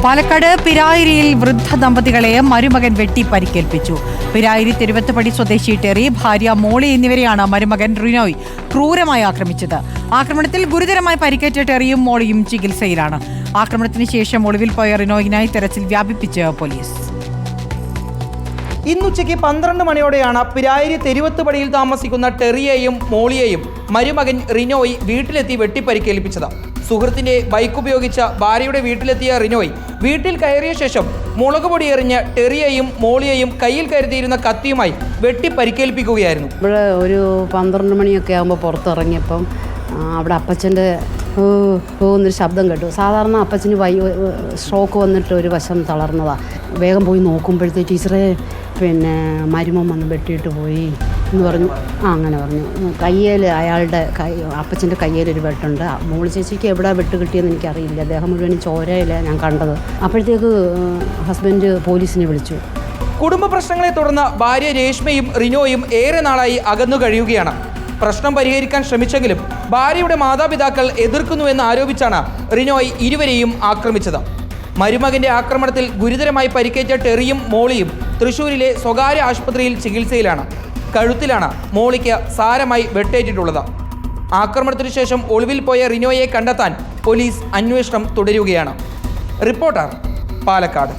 പാലക്കാട് പിരായിരിയിൽ വൃദ്ധ ദമ്പതികളെ മരുമകൻ വെട്ടി പരിക്കേൽപ്പിച്ചു. പിരായിരി തിരുവത്തപ്പടി സ്വദേശി ടെറി, ഭാര്യ മോളി എന്നിവരെയാണ് മരുമകൻ റിനോയ് ക്രൂരമായി ആക്രമിച്ചത്. ആക്രമണത്തിൽ ഗുരുതരമായി പരിക്കേറ്റ ടെറിയും മോളിയും ചികിത്സയിലാണ്. ആക്രമണത്തിന് ശേഷം ഒളിവിൽ പോയ റിനോയിനായി തെരച്ചിൽ വ്യാപിപ്പിച്ച് പോലീസ്. ഇന്നുച്ചയ്ക്ക് 12 മണിയോടെയാണ് പിരായിരി തെരുവത്തുപടിയിൽ താമസിക്കുന്ന ടെറിയെയും മോളിയെയും മരുമകൻ റിനോയ് വീട്ടിലെത്തി വെട്ടിപ്പരിക്കേൽപ്പിച്ചത്. സുഹൃത്തിന്റെ ബൈക്ക് ഉപയോഗിച്ച ഭാര്യയുടെ വീട്ടിലെത്തിയ റിനോയ് വീട്ടിൽ കയറിയ ശേഷം മുളകുപൊടി എറിഞ്ഞ് ടെറിയെയും മോളിയെയും കയ്യിൽ കരുതിയിരുന്ന കത്തിയുമായി വെട്ടിപ്പരിക്കേൽപ്പിക്കുകയായിരുന്നു. ഇവിടെ ഒരു 12 മണിയൊക്കെ ആകുമ്പോൾ പുറത്തിറങ്ങിയപ്പം അവിടെ അപ്പച്ചൻ്റെ എന്നൊരു ശബ്ദം കേട്ടു. സാധാരണ അപ്പച്ചന് സ്ട്രോക്ക് വന്നിട്ട് ഒരു വശം തളർന്നതാണ്. വേഗം പോയി നോക്കുമ്പോഴത്തേക്ക് ടീച്ചറെ മരുമം വന്ന് വെട്ടിയിട്ട് പോയി എന്ന് പറഞ്ഞു. അങ്ങനെ പറഞ്ഞു. കയ്യിൽ അയാളുടെ അപ്പച്ചൻ്റെ കയ്യിലൊരു വെട്ടുണ്ട്. മോളി ചേച്ചിക്ക് എവിടെ വെട്ട് കിട്ടിയെന്ന് എനിക്കറിയില്ല. അദ്ദേഹം മുഴുവൻ ചോരയില്ല ഞാൻ കണ്ടത്. അപ്പോഴത്തേക്ക് ഹസ്ബൻഡ് പോലീസിനെ വിളിച്ചു. കുടുംബ പ്രശ്നങ്ങളെ തുടർന്ന് ഭാര്യ രേഷ്മയും റിനോയും ഏറെ നാളായി അകന്നു കഴിയുകയാണ്. പ്രശ്നം പരിഹരിക്കാൻ ശ്രമിച്ചെങ്കിലും ഭാര്യയുടെ മാതാപിതാക്കൾ എതിർക്കുന്നുവെന്ന് ആരോപിച്ചാണ് റിനോയ് ഇരുവരെയും ആക്രമിച്ചത്. മരുമകന്റെ ആക്രമണത്തിൽ ഗുരുതരമായി പരിക്കേറ്റ ടെറിയും മോളിയും തൃശൂരിലെ സ്വകാര്യ ആശുപത്രിയിൽ ചികിത്സയിലാണ്. കഴുത്തിലാണ് മോളിക്ക് സാരമായി വെട്ടേറ്റിട്ടുള്ളത്. ആക്രമണത്തിനു ശേഷം ഒളിവിൽ പോയ റിനോയെ കണ്ടെത്താൻ പോലീസ് അന്വേഷണം തുടരുകയാണ്. റിപ്പോർട്ടർ, പാലക്കാട്.